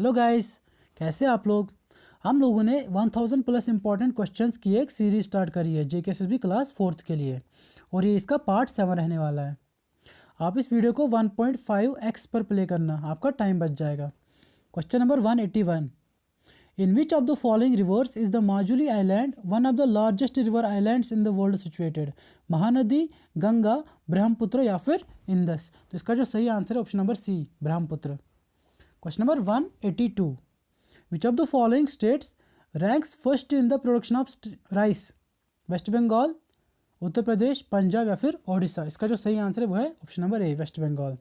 Hello guys, कैसे आप लोग। हम लोगों ने 1000 प्लस इंपॉर्टेंट क्वेश्चंस की एक सीरीज स्टार्ट करी है जेकेएसएसबी क्लास 4th के लिए, और ये इसका पार्ट 7 रहने वाला है। आप इस वीडियो को 1.5x पर प्ले करना, आपका टाइम बच जाएगा। Question number 181, in which of the following rivers is the Majuli island one of the largest river islands in the world situated. Mahanadi, Ganga, Brahmaputra या फिर इंदस। तो इसका जो सही आंसर है option number C, Brahmaputra. Question number 182, which of the following states ranks first in the production of rice. West Bengal, Uttar Pradesh, Punjab या फिर ओडिशा। इसका जो सही आंसर है वो है option number A, West Bengal.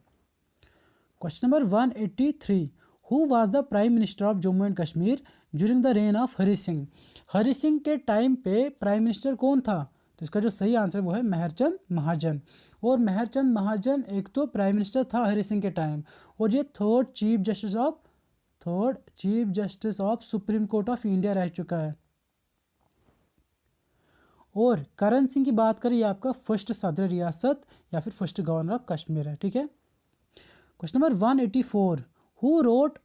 Question number 183, who was the prime minister of Jammu and Kashmir during the reign of Hari Singh. Hari Singh के time पे प्राइम मिनिस्टर कौन था? तो इसका जो सही आंसर वो है मेहरचंद महाजन। और मेहरचंद महाजन एक तो प्राइम मिनिस्टर था हरी सिंह के टाइम, और ये third chief justice of supreme court of India रह चुका है। और करण सिंह की बात करें, ये आपका फर्स्ट सदर रियासत या फिर फर्स्ट गवर्नर ऑफ कश्मीर है, ठीक है। Question number 184, who wrote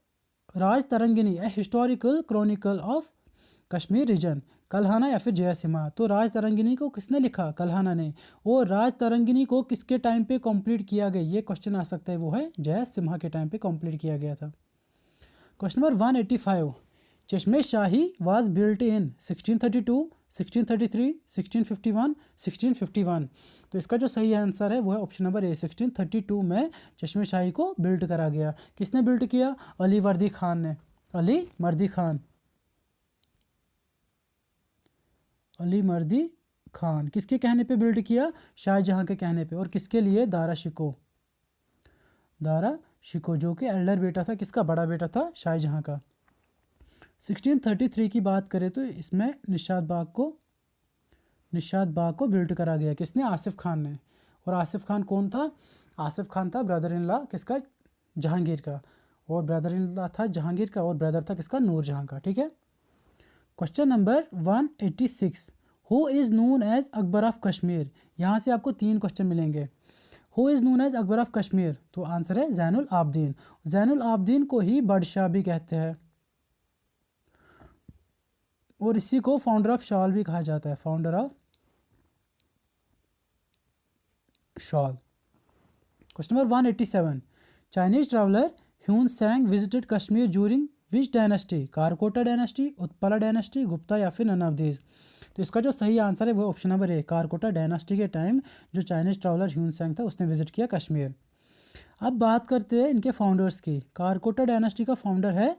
Rajatarangini a historical chronicle of Kashmir region. Kalhana या फिर जयसिम्हा। तो राज तरंगिनी को किसने लिखा? कल्हाना ने। और राज तरंगिनी को किसके टाइम पे कंप्लीट किया गया, ये क्वेश्चन आ सकता है, वो है जयसिम्हा के टाइम पे कंप्लीट किया गया था। क्वेश्चन नंबर 185, चश्मे शाही वाज बिल्ट इन 1632, 1633, 1651, 1651। तो इसका जो सही आंसर है वो है ऑप्शन नंबर ए, 1632 में चश्मे शाही को बिल्ड करा गया। किसने बिल्ड किया? अली वर्दी खान ने। अली मर्दी खान, अली मर्दी खान किसके कहने पे बिल्ड किया? शाहजहां के कहने पे। और किसके लिए? दारा शिको जो कि एल्डर बेटा था, किसका? बड़ा बेटा था शाहजहां का। 1633 की बात करें तो इसमें निशात बाग को बिल्ड करा गया। किसने? आसिफ खान ने। और आसिफ खान कौन था? आसिफ खान था ब्रदर इन लॉ किसका? जहांगीर का। और ब्रदर इन लॉ था जहांगीर का, और ब्रदर था किसका? नूरजहां का, ठीक है। Question number 186, who is known as Akbar of Kashmir. यहाँ से आपको 3 क्वेश्चन मिलेंगे। Who is known as Akbar of Kashmir, तो आंसर है जैनुल आबदीन। जैनुल आबदीन को ही बादशाह भी कहते हैं, और इसी को फाउंडर ऑफ शॉल भी कहा जाता है, founder of shawl. Question number 187, Chinese traveller Hyun सैंग visited Kashmir during which dynasty. Karkota dynasty, Utpala dynasty, Gupta या फिर नन ऑफ दीज। तो इसका जो सही आंसर है वो ऑप्शन नंबर ए, कारकोटा डायनेस्टी के टाइम जो चाइनीज ट्रैवलर ह्यून सैंग था उसने विजिट किया कश्मीर। अब बात करते हैं इनके फाउंडर्स की। कारकोटा डायनेस्टी का फाउंडर है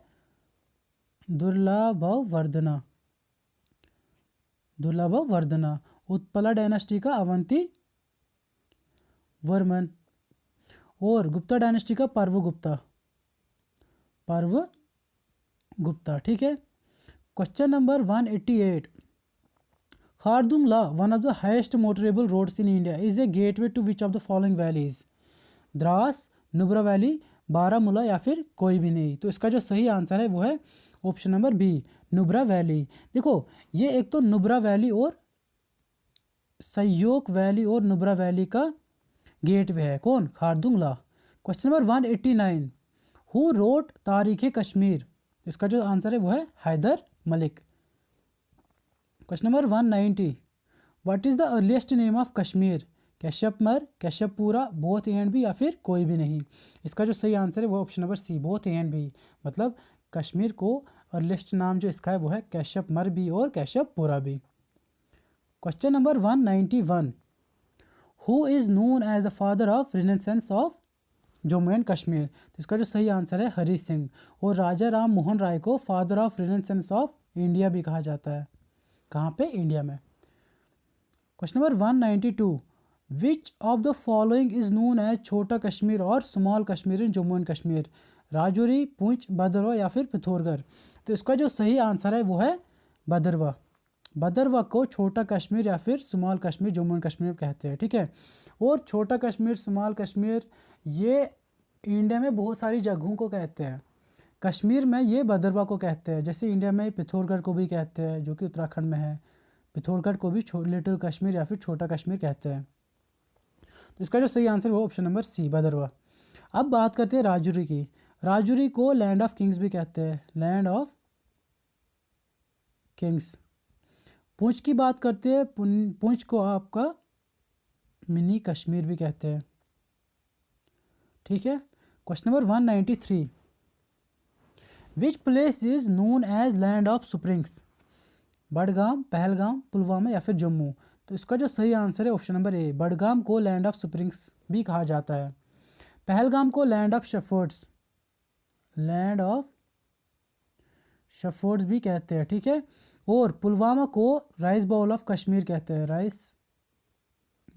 दुर्लभ वर्धना। उत्पला डायनेस्टी का अवंती वर्मन। और गुप्ता डायनेस्टी का पर्व गुप्ता, ठीक है। Question number 188, Khardung La one of the highest motorable roads in India is a gateway to which of the following valleys. Dras, Nubra valley, Baramulla या फिर कोई भी नहीं। तो इसका जो सही आंसर है वो है option number B, Nubra valley. देखो, ये एक तो नुब्रा वैली और सयोक वैली और नुब्रा वैली का गेटवे है, कौन? Khardungla. Question number 189, who wrote Tarikh Kashmir. इसका जो आंसर है वो है Haidar Malik. Question number 190, what is the earliest name of Kashmir. Kashyapmar, Kashyappura, both A and B या फिर कोई भी नहीं। इसका जो सही आंसर है वो option number C, both A and B. मतलब कश्मीर को अर्लीस्ट नाम जो इसका है वो है कैशपमर भी और कैशपपूरा भी। Question number 191, who is known as the father of renaissance of Jammu and Kashmir. तो इसका जो सही आंसर है हरी सिंह। और राजा राम मोहन राय को father of renaissance of India भी कहा जाता है। कहाँ पे? इंडिया में। Question number 192, which of the following is known as Chhota Kashmir और small Kashmir in Jammu and Kashmir. Rajouri, Poonch, Bhaderwah या फिर पिथौरगढ़। तो इसका जो सही आंसर है वो है भदरवा को छोटा कश्मीर या फिर स्मॉल कश्मीर जम्मू एंड कश्मीर कहते हैं, ठीक है। और छोटा कश्मीर, स्मॉल कश्मीर, ये इंडिया में बहुत सारी जगहों को कहते हैं। कश्मीर में ये भदरवा को कहते हैं, जैसे इंडिया में पिथौरगढ़ को भी कहते हैं जो कि उत्तराखंड में है। पिथौरगढ़ को भी लिटिल कश्मीर या फिर छोटा कश्मीर कहते हैं। तो इसका जो सही आंसर वो ऑप्शन नंबर सी, भदरवा। अब बात करते हैं राजौरी की। राजौरी को लैंड ऑफ किंग्स भी कहते हैं, लैंड ऑफ किंग्स। पुंछ की बात करते हैं, पुंछ को आपका मिनी कश्मीर भी कहते हैं, ठीक है। Question number 193, which place is known as land of springs? Budgam, Pahalgam, Pulwama या फिर जम्मू? तो इसका जो सही आंसर है ऑप्शन नंबर ए, बडगाम को लैंड ऑफ स्प्रिंग्स भी कहा जाता है। पहलगाम को land of shepherd's, land of shepherd's भी कहते हैं, ठीक है। और पुलवामा को राइस बाउल ऑफ कश्मीर कहते हैं, राइस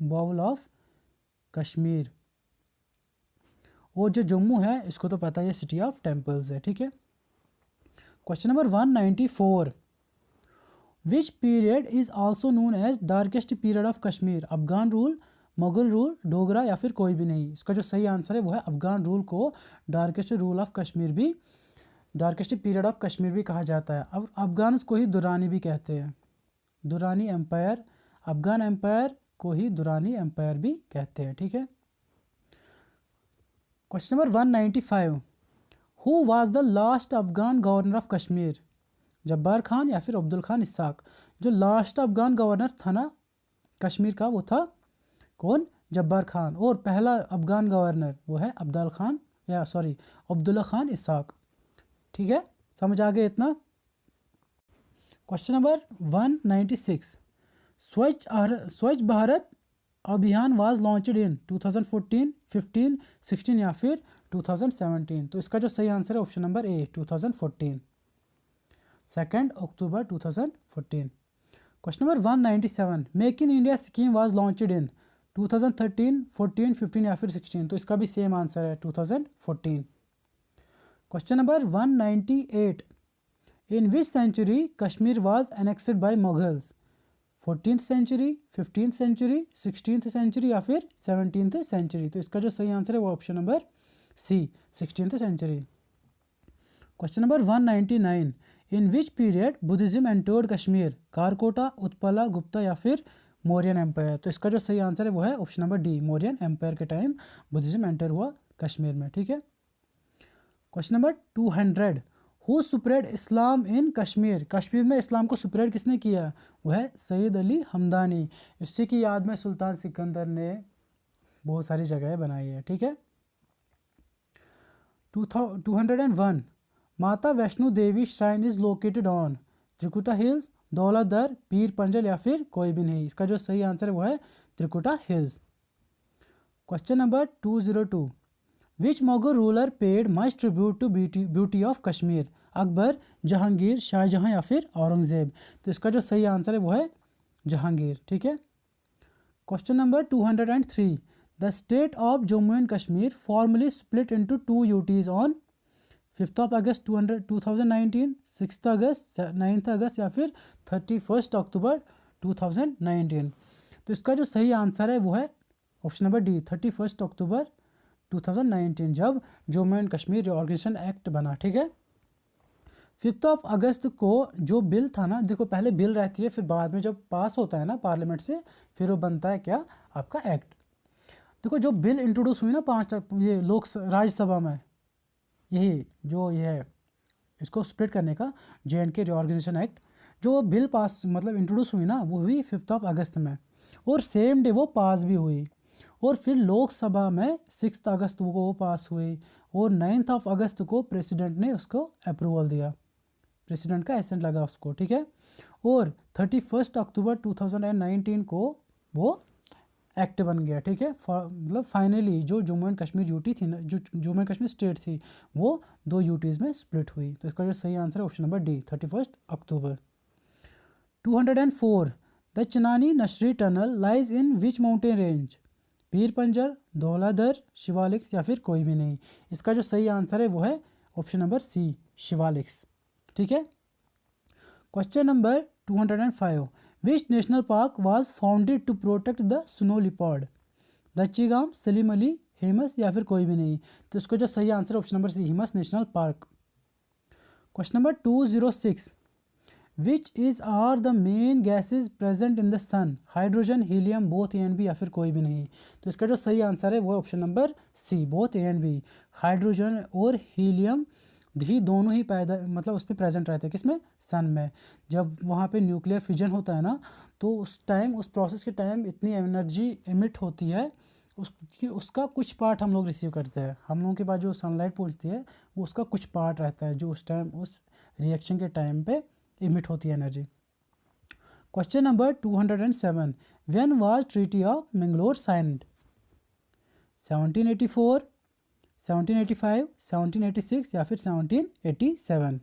बाउल ऑफ कश्मीर। और जो जम्मू है इसको तो पता है सिटी ऑफ टेम्पल्स है, ठीक है। Question number 194, which period is also known as darkest period of Kashmir? Afghan rule, Mughal rule, Dogra या फिर कोई भी नहीं? इसका जो सही आंसर है वो है अफगान रूल को डार्केस्ट रूल ऑफ कश्मीर भी, डार्केस्ट पीरियड ऑफ कश्मीर भी कहा जाता है। अब अफगान को ही दुरानी भी कहते हैं, दुरानी एम्पायर, अफगान एम्पायर को ही दुरानी एम्पायर भी कहते हैं, ठीक है। Question number 195, who was the last Afghan governor of Kashmir? Jabbar Khan या फिर अब्दुल खान इसाक? जो लास्ट अफगान गवर्नर था ना कश्मीर का वो था कौन? जब्बार खान। और पहला अफगान गवर्नर वो है अब्दुल्ला खान इसाक, ठीक है। समझ आ गया इतना? क्वेश्चन नंबर 196, स्वच्छ भारत अभियान वाज लॉन्च्ड इन 2014, 15, 16 या फिर 2017? तो इसका जो सही आंसर है option number A, 2014, 2 October 2014। Question number 197, make in India scheme was launched in 2013, 14, 15 या फिर 16? तो इसका भी सेम आंसर है 2014। Question number 198, in which century Kashmir was annexed by Mughals? 14th century, 15th century, 16th century या फिर 17th सेंचुरी? तो इसका जो सही आंसर है वो option number C, 16th century. Question number 199, in which period Buddhism entered Kashmir? Karkota, Utpala, Gupta या फिर मौर्यन एम्पायर? तो इसका जो सही आंसर है वो है option number D, Mauryan empire के टाइम बुद्धिज्म एंटर हुआ कश्मीर में, ठीक है। Question number 200, who spread Islam in Kashmir? Kashmir में इस्लाम को स्प्रेड किसने किया? वह है सैयद अली हमदानी। इसी की याद में सुल्तान सिकंदर ने बहुत सारी जगहें बनाई है, ठीक है। 201, Mata Vaishno Devi shrine is located on? Trikuta hills, Dhauladhar, Pir Panjal या फिर कोई भी नहीं? इसका जो सही आंसर है वो है Trikuta hills. Question number 202, which Mughal ruler paid much tribute to beauty of Kashmir? Akbar, Jahangir, Shah Jahan या फिर औरंगजेब? तो इसका जो सही आंसर है वो है जहांगीर, ठीक है। Question number 203, the state of Jammu and Kashmir formally split into 2 UTs on 5 अगस्त 2019, 6 अगस्त, 9 अगस्त या फिर 31 अक्टूबर 2019? तो इसका जो सही आंसर है वो है ऑप्शन नंबर डी, 31 अक्टूबर 2019, जब Jammu and Kashmir reorganisation act बना, ठीक है। 5 अगस्त को जो बिल था ना, देखो पहले बिल रहती है, फिर बाद में जब पास होता है ना पार्लियामेंट से, फिर वो बनता है क्या? आपका एक्ट। देखो जो बिल इंट्रोड्यूस हुई ना 5 ये राज्यसभा में, यही जो ये है इसको स्प्लिट करने का, J&K रिऑर्गेनाइजेशन एक्ट, जो बिल पास मतलब इंट्रोड्यूस हुई ना वो हुई 5 अगस्त में, और सेम डे वो पास भी हुई। और फिर लोकसभा में 6 अगस्त को वो पास हुई, और 9 अगस्त को प्रेसिडेंट ने उसको अप्रूवल दिया, प्रेसिडेंट का एसेंट लगा उसको, ठीक है। और 31 अक्टूबर 2019 को वो एक्ट बन गया, ठीक है। मतलब फाइनली जो जम्मू एंड कश्मीर यूटी थी ना, जो जम्मू एंड कश्मीर स्टेट थी, वो 2 यूटीज़ में स्प्लिट हुई। तो इसका जो सही आंसर है option number D, 31 October. 204, the Chanani नशरी tunnel lies in which mountain range? पीर पंजर, धौलाधर, शिवालिक्स या फिर कोई भी नहीं? इसका जो सही आंसर है वो है ऑप्शन नंबर सी, शिवालिक्स, ठीक है। Question number 205, which national park was founded to protect the snow leopard? Dachigam, Salim Ali, Hemis या फिर कोई भी नहीं? तो इसको जो सही आंसर है option number C, Hemis national park. Question number 206, which is are the main gases present in the sun? Hydrogen, helium, both A and B, या फिर कोई भी नहीं। तो इसका जो सही आंसर है वो option number C, both A and B. Hydrogen और हीलियम ही दोनों ही पैदा मतलब उसमें प्रेजेंट रहते हैं, किसमें? सन में। जब वहाँ पे न्यूक्लियर फ्यूजन होता है ना, तो उस टाइम, उस प्रोसेस के टाइम इतनी एनर्जी एमिट होती है उसका कुछ पार्ट हम लोग रिसीव करते हैं। हम लोगों के पास जो सनलाइट पहुँचती है वो उसका कुछ पार्ट रहता है जो उस टाइम, उस रिएक्शन के टाइम पे इमिट होती है energy. Question number 207, when was treaty of Mangalore signed? 1784, 1785, 1786 या फिर 1787?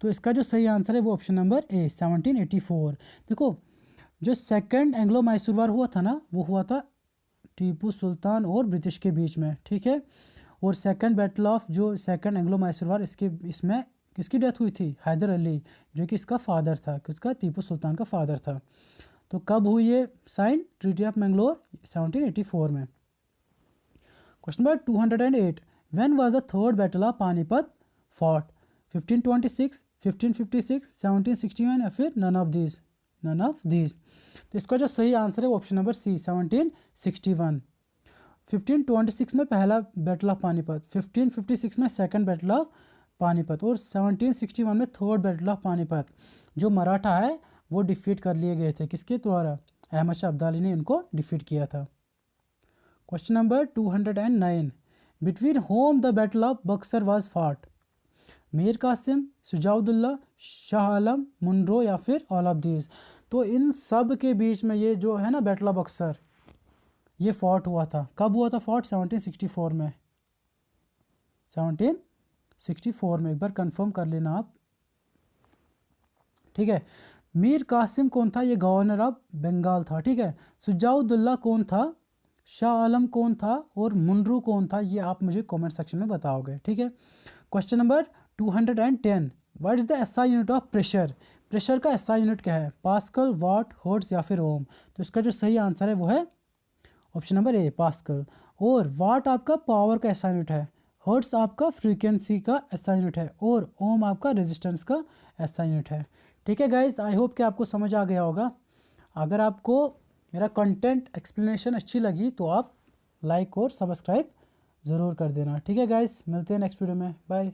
तो इसका जो सही आंसर है वो ऑप्शन नंबर ए, 1784। देखो, जो सेकंड एंग्लो मैसूर वार हुआ था ना, वो हुआ था टीपू सुल्तान और ब्रिटिश के बीच में, ठीक है। और सेकंड बैटल ऑफ जो सेकंड एंग्लो मैसूर वार, इसमें किसकी डेथ हुई थी? हैदर अली, जो कि इसका फादर था, किसका? टीपू सुल्तान का फादर था। तो कब हुई ये साइन, ट्रीटी ऑफ मैंगलोर? 1784 में। Question number 208, when was the third battle of Panipat fought? 1526, 1556, 1761 या फिर none of these? None of these. तो इसका जो सही आंसर है वो ऑप्शन नंबर सी, 1761। 1526 में पहला बैटल ऑफ पानीपत, 1556 में सेकंड बैटल ऑफ पानीपत, और 1761 में थर्ड बैटल ऑफ पानीपत। जो मराठा है वो डिफीट कर लिए गए थे, किसके द्वारा? अहमद शाह अब्दाली ने इनको डिफीट किया था। Question number 209, between whom the battle of Buxar was fought? Mir Qasim, Shujauddaula, Shah Alam, Munro या फिर ऑल ऑफ दीज? तो इन सब के बीच में ये जो है ना बैटल ऑफ बक्सर, ये फॉट हुआ था। कब हुआ था फॉट? 1764 में। 1764 में, एक बार कंफर्म कर लेना आप, ठीक है। मीर कासिम कौन था? ये गवर्नर ऑफ बंगाल था, ठीक है। सुजाउद्दौला कौन था? शाह आलम कौन था? और मुनरू कौन था? ये आप मुझे कमेंट सेक्शन में बताओगे, ठीक है। Question number 210, what is the SI unit of pressure? Pressure का एसआई यूनिट क्या है? पास्कल, वाट, हर्ट्ज या फिर ओम? तो इसका जो सही आंसर है वो है ऑप्शन नंबर ए, पास्कल। और वाट आपका पावर का एसआई यूनिट है, हर्ट्ज आपका फ्रीक्वेंसी का एसआई यूनिट है, और ओम आपका रेजिस्टेंस का एसआई यूनिट है, ठीक है गाइस। आई होप कि आपको समझ आ गया होगा। अगर आपको मेरा कंटेंट एक्सप्लेनेशन अच्छी लगी तो आप लाइक और सब्सक्राइब ज़रूर कर देना, ठीक है गाइस। मिलते हैं नेक्स्ट वीडियो में, बाय।